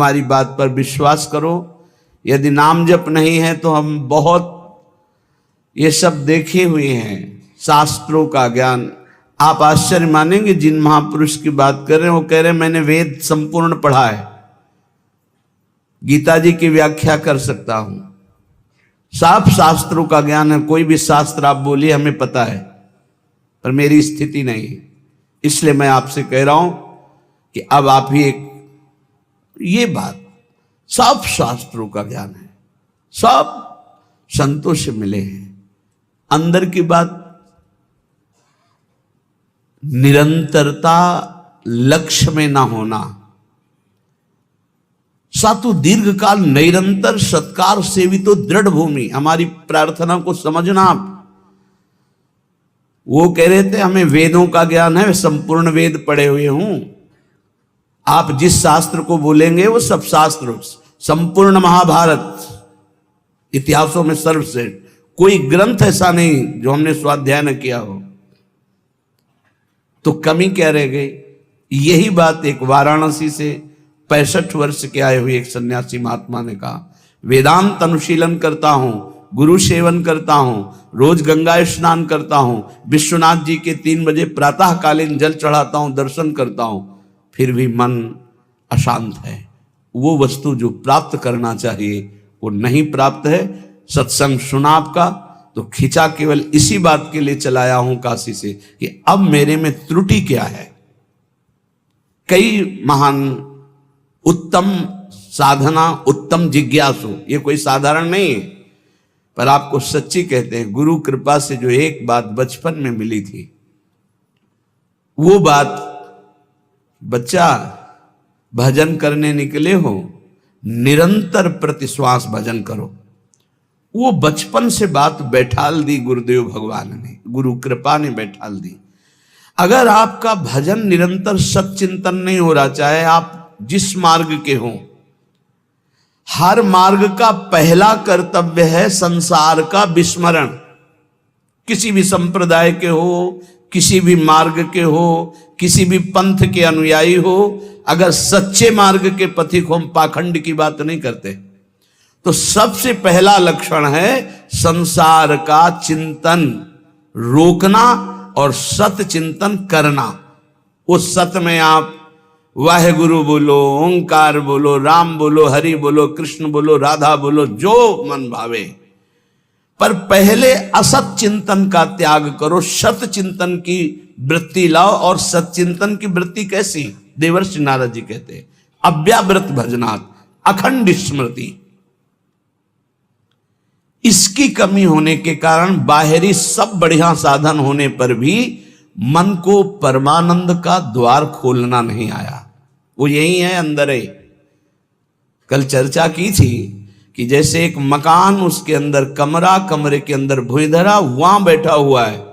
हमारी बात पर विश्वास करो। यदि नाम जप नहीं है तो हम बहुत ये सब देखे हुए हैं, शास्त्रों का ज्ञान। आप आश्चर्य मानेंगे, जिन महापुरुष की बात कर रहे हैं वो कह रहे हैं मैंने वेद संपूर्ण पढ़ा है, गीता जी की व्याख्या कर सकता हूं, साफ शास्त्रों का ज्ञान है। कोई भी शास्त्र आप बोलिए हमें पता है, पर मेरी स्थिति नहीं है। इसलिए मैं आपसे कह रहा हूं कि अब आप ही एक ये बात, सब शास्त्रों का ज्ञान है, सब संतों से मिले हैं। अंदर की बात, निरंतरता लक्ष्य में ना होना, सातु दीर्घ काल निरंतर सत्कार सेवितो दृढ़ भूमि। हमारी प्रार्थना को समझना आप। वो कह रहे थे हमें वेदों का ज्ञान है, संपूर्ण वेद पढ़े हुए हूं। आप जिस शास्त्र को बोलेंगे वो सब शास्त्र, संपूर्ण महाभारत, इतिहासों में सर्वश्रेष्ठ, कोई ग्रंथ ऐसा नहीं जो हमने स्वाध्याय न किया हो। तो कमी क्या रह गई? यही बात एक वाराणसी से 65 वर्ष के आए हुए एक सन्यासी महात्मा ने कहा, वेदांत अनुशीलन करता हूं, गुरु सेवन करता हूं, रोज गंगा स्नान करता हूं, विश्वनाथ जी के 3 बजे प्रातःकालीन जल चढ़ाता हूं, दर्शन करता हूं, फिर भी मन अशांत है। वो वस्तु जो प्राप्त करना चाहिए वो नहीं प्राप्त है। सत्संग सुना आपका तो खिंचा केवल इसी बात के लिए चलाया हूं काशी से कि अब मेरे में त्रुटि क्या है। कई महान उत्तम साधना, उत्तम जिज्ञासु, ये कोई साधारण नहीं है, पर आपको सच्ची कहते हैं, गुरु कृपा से जो एक बात बचपन में मिली थी, वो बात, बच्चा भजन करने निकले हो, निरंतर प्रतिश्वास भजन करो। वो बचपन से बात बैठाल दी गुरुदेव भगवान ने, गुरु कृपा ने बैठाल दी। अगर आपका भजन निरंतर सच्चिंतन नहीं हो रहा, चाहे आप जिस मार्ग के हो, हर मार्ग का पहला कर्तव्य है संसार का विस्मरण। किसी भी संप्रदाय के हो, किसी भी मार्ग के हो, किसी भी पंथ के अनुयायी हो, अगर सच्चे मार्ग के पथिक हो, हम पाखंड की बात नहीं करते, तो सबसे पहला लक्षण है संसार का चिंतन रोकना और सत चिंतन करना। उस सत में आप वाहेगुरु बोलो, ओंकार बोलो, राम बोलो, हरि बोलो, कृष्ण बोलो, राधा बोलो, जो मन भावे, पर पहले असत चिंतन का त्याग करो, सत चिंतन की वृत्ति लाओ। और सच्चिंतन की वृत्ति कैसी? देवर्षि नारद जी कहते हैं, अव्यावृत भजनात् अखंड स्मृति। इसकी कमी होने के कारण बाहरी सब बढ़िया साधन होने पर भी मन को परमानंद का द्वार खोलना नहीं आया। वो यही है, अंदर है। कल चर्चा की थी कि जैसे एक मकान, उसके अंदर कमरा, कमरे के अंदर भुइंधरा, वहां बैठा हुआ है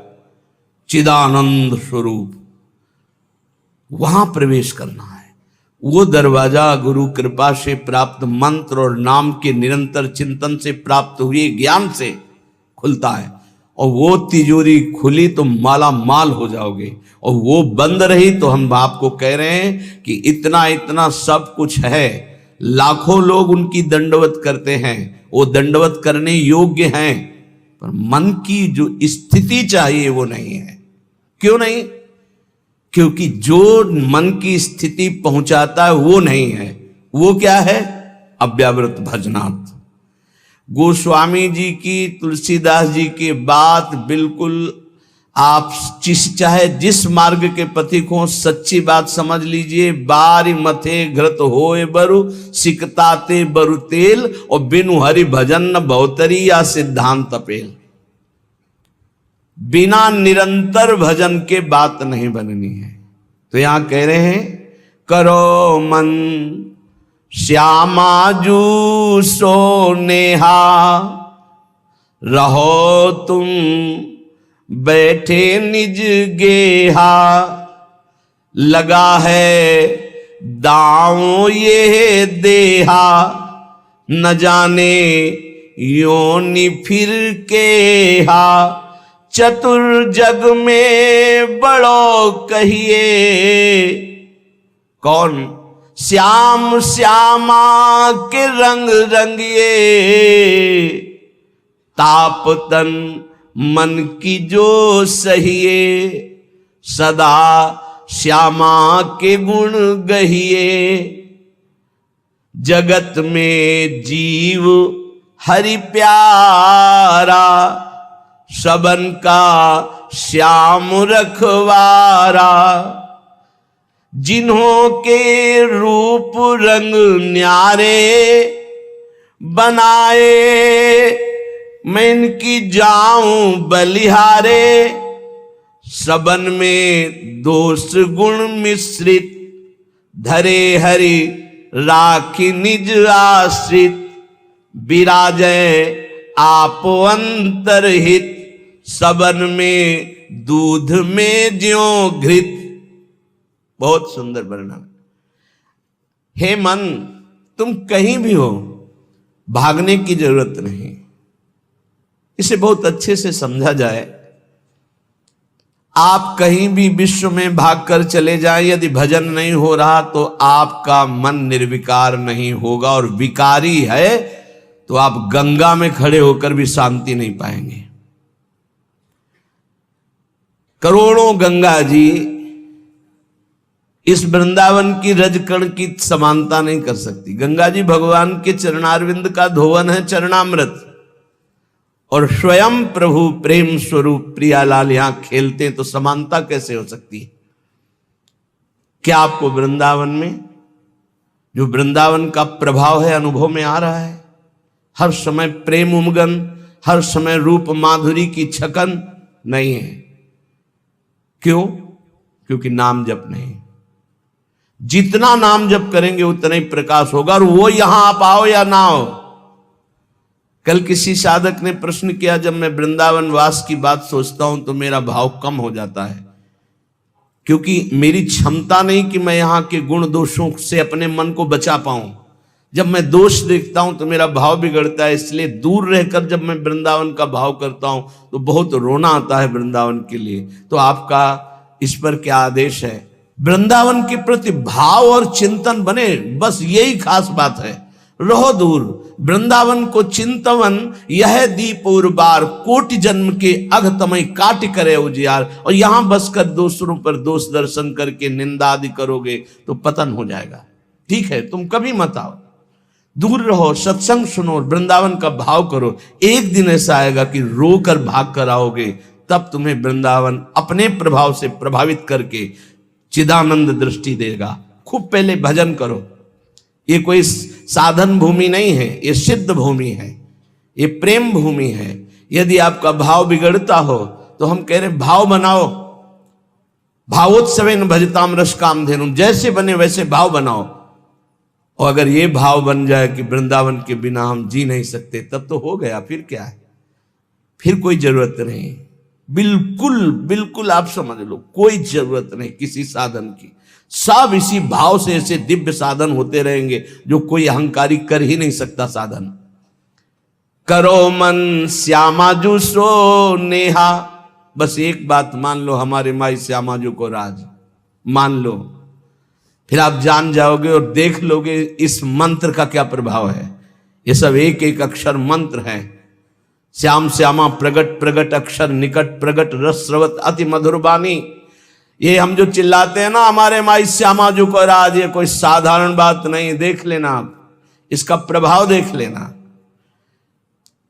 चिदानंद स्वरूप, वहां प्रवेश करना है। वो दरवाजा गुरु कृपा से प्राप्त मंत्र और नाम के निरंतर चिंतन से प्राप्त हुए ज्ञान से खुलता है। और वो तिजोरी खुली तो माला माल हो जाओगे, और वो बंद रही तो हम आपको कह रहे हैं कि इतना इतना सब कुछ है, लाखों लोग उनकी दंडवत करते हैं, वो दंडवत करने योग्य हैं, पर मन की जो स्थिति चाहिए वो नहीं है। क्यों नहीं? क्योंकि जो मन की स्थिति पहुंचाता है वो नहीं है। वो क्या है? अव्यावृत भजनात्। गोस्वामी जी की, तुलसीदास जी की बात बिल्कुल, आप चाहे जिस मार्ग के पथिक हो, सच्ची बात समझ लीजिए। बारी मथे घृत होए बरु, सिकताते बरु तेल, और बिनु हरि भजन न बहुतरी या सिद्धांत अपेल। बिना निरंतर भजन के बात नहीं बननी है। तो यहां कह रहे हैं, करो मन श्यामा जू सो नेहा, रहो तुम बैठे निज गेहा, लगा है दांव ये देहा, न जाने योनि फिर के हा, चतुर जग में बड़ो कहिए। कौन? श्याम श्यामा के रंग रंगिए, ताप तन मन की जो सहिए, सदा श्यामा के गुण गहिए। जगत में जीव हरि प्यारा, सबन का श्याम रखवारा। जिन्हों के रूप रंग न्यारे, बनाए मैं इनकी जाऊं बलिहारे। सबन में दोष गुण मिश्रित, धरे हरि राखी निज आश्रित। विराजय आप अंतरहित, सबन में दूध में ज्यों घृत। बहुत सुंदर वर्णन। हे मन, तुम कहीं भी हो, भागने की जरूरत नहीं। इसे बहुत अच्छे से समझा जाए। आप कहीं भी विश्व में भागकर चले जाएं, यदि भजन नहीं हो रहा तो आपका मन निर्विकार नहीं होगा, और विकारी है तो आप गंगा में खड़े होकर भी शांति नहीं पाएंगे। करोड़ों गंगा जी इस वृंदावन की रजकण की समानता नहीं कर सकती। गंगा जी भगवान के चरणारविंद का धोवन है, चरणामृत, और स्वयं प्रभु प्रेम स्वरूप प्रियालाल यहां खेलते हैं, तो समानता कैसे हो सकती है? क्या आपको वृंदावन में जो वृंदावन का प्रभाव है अनुभव में आ रहा है? हर समय प्रेम उमगन, हर समय रूप माधुरी की छकन नहीं है। क्यों? क्योंकि नाम जप नहीं। जितना नाम जप करेंगे उतना ही प्रकाश होगा, और वो यहां आप आओ या ना आओ। कल किसी साधक ने प्रश्न किया, जब मैं वृंदावन वास की बात सोचता हूं तो मेरा भाव कम हो जाता है, क्योंकि मेरी क्षमता नहीं कि मैं यहां के गुण दोषों से अपने मन को बचा पाऊं। जब मैं दोष देखता हूं तो मेरा भाव बिगड़ता है, इसलिए दूर रहकर जब मैं वृंदावन का भाव करता हूं तो बहुत रोना आता है वृंदावन के लिए। तो आपका इस पर क्या आदेश है? वृंदावन के प्रति भाव और चिंतन बने, बस यही खास बात है। रहो दूर, वृंदावन को चिंतवन यह दीप और बार, कोटि जन्म के अघतमय काट करे उजियार। और यहां बसकर दूसरों पर दोष दर्शन करके निंदा आदि करोगे तो पतन हो जाएगा। ठीक है, तुम कभी मत आओ, दूर रहो, सत्संग सुनो, वृंदावन का भाव करो। एक दिन ऐसा आएगा कि रोकर भाग कर आओगे, तब तुम्हें वृंदावन अपने प्रभाव से प्रभावित करके चिदानंद दृष्टि देगा। खूब पहले भजन करो। ये कोई साधन भूमि नहीं है, ये सिद्ध भूमि है, ये प्रेम भूमि है। यदि आपका भाव बिगड़ता हो तो हम कह रहे भाव बनाओ। भावोत्सवेन भजताम रस कामधेनुम, जैसे बने वैसे भाव बनाओ। और अगर ये भाव बन जाए कि वृंदावन के बिना हम जी नहीं सकते, तब तो हो गया। फिर क्या है? फिर कोई जरूरत नहीं। बिल्कुल बिल्कुल आप समझ लो, कोई जरूरत नहीं किसी साधन की। सब इसी भाव से ऐसे दिव्य साधन होते रहेंगे जो कोई अहंकारी कर ही नहीं सकता साधन। करो मन श्यामाजू सो नेहा, बस एक बात मान लो, हमारे माई श्यामाजू को राज मान लो, फिर आप जान जाओगे और देख लोगे इस मंत्र का क्या प्रभाव है। ये सब एक एक अक्षर मंत्र है। श्याम श्यामा प्रगट प्रगट अक्षर निकट प्रगट रस स्रवत अति मधुर बानी। ये हम जो चिल्लाते हैं ना, हमारे माई श्यामा जो को राज, ये कोई साधारण बात नहीं। देख लेना आप, इसका प्रभाव देख लेना।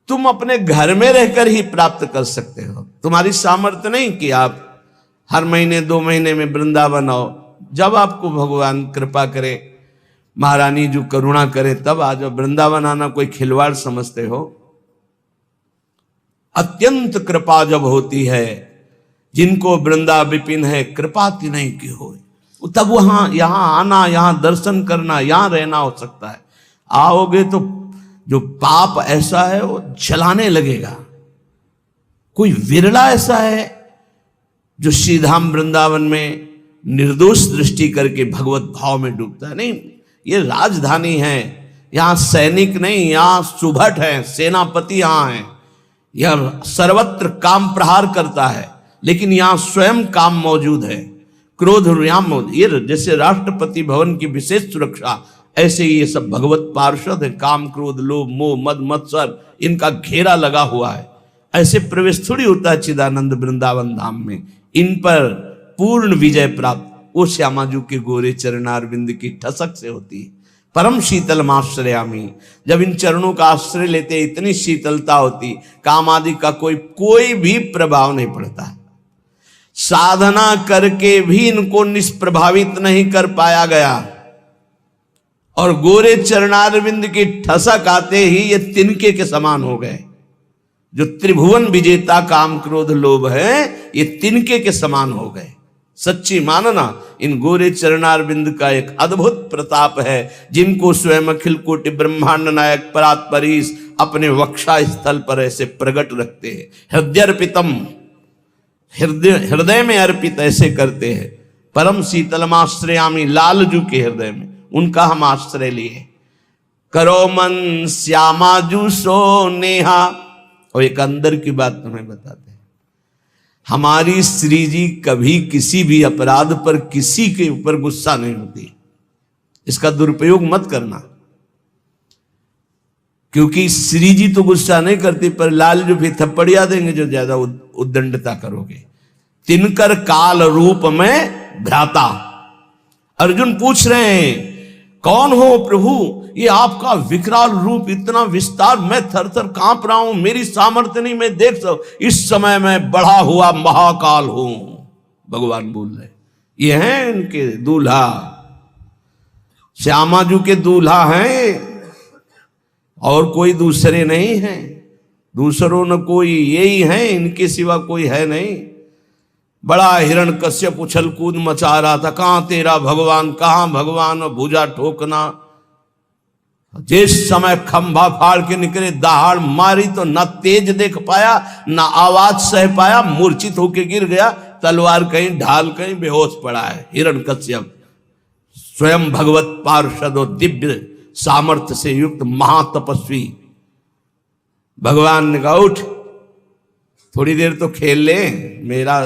तुम अपने घर में रहकर ही प्राप्त कर सकते हो। तुम्हारी सामर्थ्य नहीं कि आप हर महीने 2 महीने में वृंदावन आओ। जब आपको भगवान कृपा करे, महारानी जो करुणा करे, तब आ जाओ। वृंदावन आना कोई खिलवाड़ समझते हो? अत्यंत कृपा जब होती है, जिनको वृंदा विपिन है, कृपा नहीं की हो, तब वहां यहां आना, यहां दर्शन करना, यहां रहना हो सकता है। आओगे तो जो पाप ऐसा है वो जलाने लगेगा। कोई विरला ऐसा है जो श्रीधाम वृंदावन में निर्दोष दृष्टि करके भगवत भाव में डूबता है। नहीं, ये राजधानी है, यहां सैनिक नहीं, यहां सुभट है, सेनापति यहां है। यह सर्वत्र काम प्रहार करता है, लेकिन यहां स्वयं काम मौजूद है। क्रोध व्याम, ये जैसे राष्ट्रपति भवन की विशेष सुरक्षा, ऐसे ही ये सब भगवत पार्षद है। काम क्रोध लोभ मोह मद मत्सर इनका घेरा लगा हुआ है। ऐसे प्रवेश थोड़ी होता है चिदानंद वृंदावन धाम में। इन पर पूर्ण विजय प्राप्त वो श्यामाजू के गोरे चरणारविंद की ठसक से होती है। परम शीतल आश्रयामी, जब इन चरणों का आश्रय लेते इतनी शीतलता होती, काम आदि का कोई भी प्रभाव नहीं पड़ता। साधना करके भी इनको निष्प्रभावित नहीं कर पाया गया, और गोरे चरणारविंद की ठसक आते ही ये तिनके के समान हो गए। जो त्रिभुवन विजेता काम क्रोध लोभ है, ये तिनके के समान हो गए। सच्ची मानना, इन गोरे चरणारविंद का एक अद्भुत प्रताप है, जिनको स्वयं अखिल कोटि ब्रह्मांड नायक परात्परीश अपने वक्षा स्थल पर ऐसे प्रकट रखते हैं। हृदयर्पितम, हृदय में अर्पित ऐसे करते हैं। परम शीतलमाश्रयामी, लालजू के हृदय में उनका हम आश्रय लिए। करो मन श्यामाजू सो नेहा। और एक अंदर की बात तुम्हें बताते हैं, हमारी श्री जी कभी किसी भी अपराध पर किसी के ऊपर गुस्सा नहीं होती। इसका दुरुपयोग मत करना, क्योंकि श्री जी तो गुस्सा नहीं करती, पर लाल जो भी थप्पड़िया देंगे जो ज्यादा उद्दंडता करोगे। तिनकर काल रूप में भ्राता। अर्जुन पूछ रहे हैं कौन हो प्रभु, ये आपका विकराल रूप, इतना विस्तार, मैं थर थर कांप रहा हूं, मेरी सामर्थ्य नहीं, मैं देख सकूं, इस समय मैं बढ़ा हुआ महाकाल हूं। भगवान बोल रहे, ये हैं इनके दूल्हा, श्यामाजू के दूल्हा हैं, और कोई दूसरे नहीं हैं। दूसरों न कोई, यही हैं, इनके सिवा कोई है नहीं। बड़ा हिरण्यकश्यप उछल कूद मचा रहा था, कहां तेरा भगवान, कहां भगवान, भुजा ठोकना। जिस समय खंभा फाड़ के निकले, दहाड़ मारी तो ना तेज देख पाया, ना आवाज सह पाया, मूर्छित होके गिर गया। तलवार कहीं ढाल कहीं बेहोश पड़ा है हिरण्यकश्यप, स्वयं भगवत पार्षद और दिव्य सामर्थ्य से युक्त महातपस्वी। भगवान ने कहा उठ, थोड़ी देर तो खेल ले, मेरा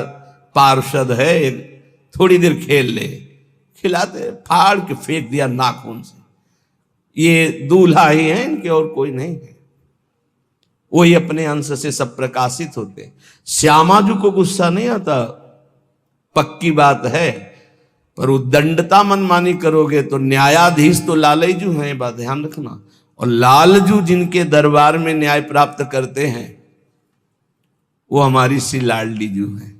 पार्षद है, थोड़ी देर खेल ले। खिलाते, फाड़ के फेंक दिया नाखून से। ये दूल्हा ही है इनके, और कोई नहीं है। वही अपने अंश से सब प्रकाशित होते। श्यामाजू को गुस्सा नहीं आता, पक्की बात है, पर उद्दंडता मनमानी करोगे तो न्यायाधीश तो लालजू हैं, बात ध्यान रखना। और लालजू जिनके दरबार में न्याय प्राप्त करते हैं, वो हमारी सी लाडली जू है।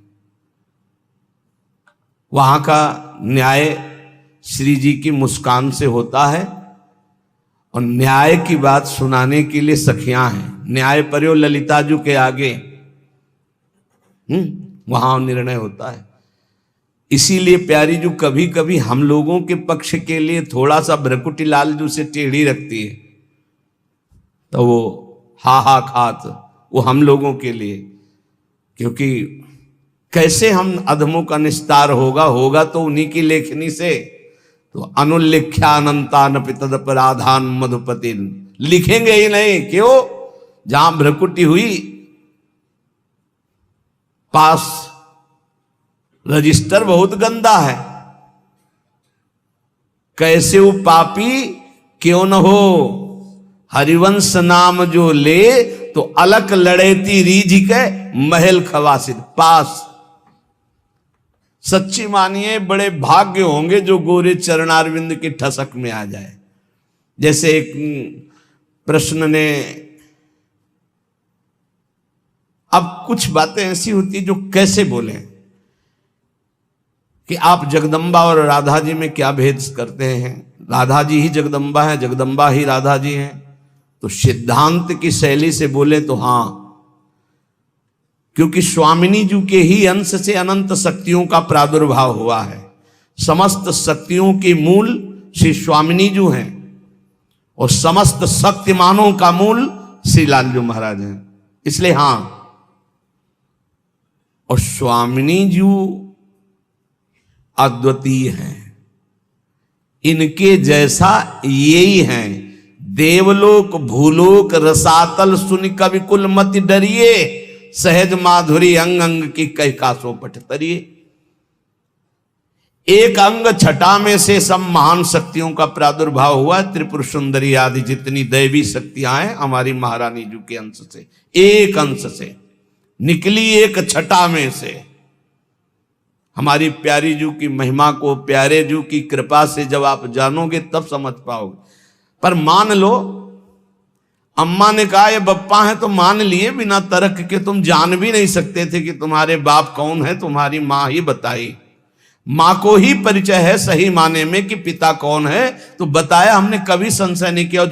वहां का न्याय श्री जी की मुस्कान से होता है, और न्याय की बात सुनाने के लिए सखियां हैं। न्याय पर्यो ललिताजू के आगे वहां निर्णय होता है। इसीलिए प्यारी जू कभी कभी हम लोगों के पक्ष के लिए थोड़ा सा भ्रकुटी लाल जू से टेढ़ी रखती है, तो वो हा खात वो हम लोगों के लिए, क्योंकि कैसे हम अधमों का निस्तार होगा तो उन्हीं की लेखनी से। तो अनुल्लिख्यानंतान तदपराधान मधुपति, लिखेंगे ही नहीं, क्यों? जहां भ्रकुटी हुई पास रजिस्टर बहुत गंदा है। कैसे वो पापी क्यों न हो, हरिवंश नाम जो ले, तो अलक लड़ेती रीझ के महल खवासिद पास। सच्ची मानिए बड़े भाग्य होंगे जो गोरे चरणारविंद की ठसक में आ जाए। जैसे एक प्रश्न ने, अब कुछ बातें ऐसी होती जो कैसे बोले कि आप जगदम्बा और राधा जी में क्या भेद करते हैं, राधा जी ही जगदम्बा है, जगदम्बा ही राधा जी हैं। तो सिद्धांत की शैली से बोले तो हाँ, क्योंकि स्वामिनी जी के ही अंश से अनंत शक्तियों का प्रादुर्भाव हुआ है। समस्त शक्तियों के मूल श्री स्वामिनी जी हैं, और समस्त शक्तिमानों का मूल श्री लालजू महाराज हैं। इसलिए हाँ, और स्वामिनी जी अद्वितीय हैं, इनके जैसा यही हैं। देवलोक भूलोक रसातल सुन कवि कुल मति डरिए, सहज माधुरी अंग अंग की कई कासों पट तरिए। एक अंग छटा में से सब महान शक्तियों का प्रादुर्भाव हुआ। त्रिपुर सुंदरी आदि जितनी दैवी शक्तियां हैं हमारी महारानी जी के अंश से, एक अंश से निकली, एक छटा में से। हमारी प्यारी जू की महिमा को, प्यारे जू की कृपा से जब आप जानोगे तब समझ पाओगे। पर मान लो, अम्मा ने कहा ये बप्पा है तो मान लिए बिना तर्क के। तुम जान भी नहीं सकते थे कि तुम्हारे बाप कौन है, तुम्हारी माँ ही बताई। माँ को ही परिचय है सही माने में कि पिता कौन है, तो बताया, हमने कभी संशय नहीं किया।